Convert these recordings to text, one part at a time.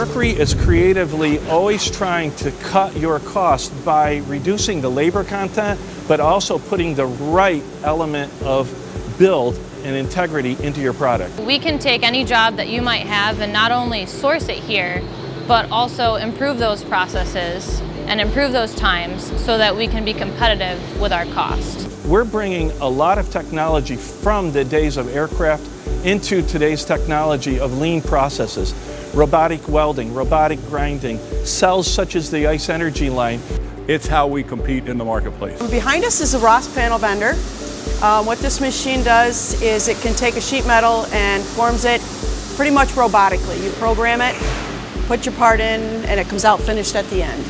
Mercury is creatively always trying to cut your cost by reducing the labor content, but also putting the right element of build and integrity into your product. We can take any job that you might have and not only source it here, but also improve those processes and improve those times so that we can be competitive with our cost. We're bringing a lot of technology from the days of aircraft into today's technology of lean processes. Robotic welding, robotic grinding, cells such as the Ice Energy line. It's how we compete in the marketplace. Behind us is a Ross panel bender. What this machine does is it can take a sheet metal and forms it pretty much robotically. You program it, put your part in, and it comes out finished at the end.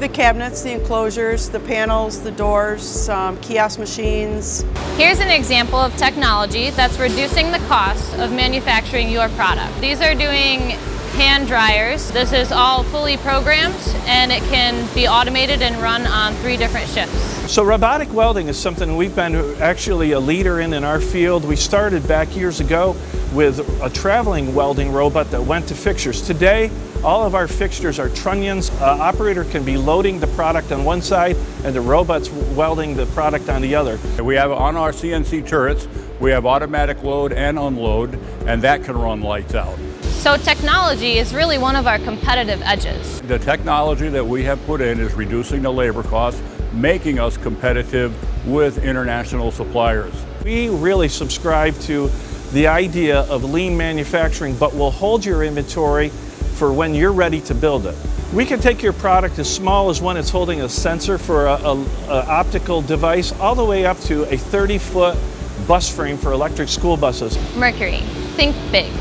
The cabinets, the enclosures, the panels, the doors, kiosk machines. Here's an example of technology that's reducing the cost of manufacturing your product. These are doing hand dryers. This is all fully programmed and it can be automated and run on 3 different shifts. So robotic welding is something we've been actually a leader in our field. We started back years ago with a traveling welding robot that went to fixtures. Today, all of our fixtures are trunnions. Operator can be loading the product on one side and the robot's welding the product on the other. We have on our CNC turrets, we have automatic load and unload, and that can run lights out. So technology is really one of our competitive edges. The technology that we have put in is reducing the labor costs, making us competitive with international suppliers. We really subscribe to the idea of lean manufacturing, but we'll hold your inventory for when you're ready to build it. We can take your product as small as one that's holding a sensor for an optical device, all the way up to a 30-foot bus frame for electric school buses. Mercury, think big.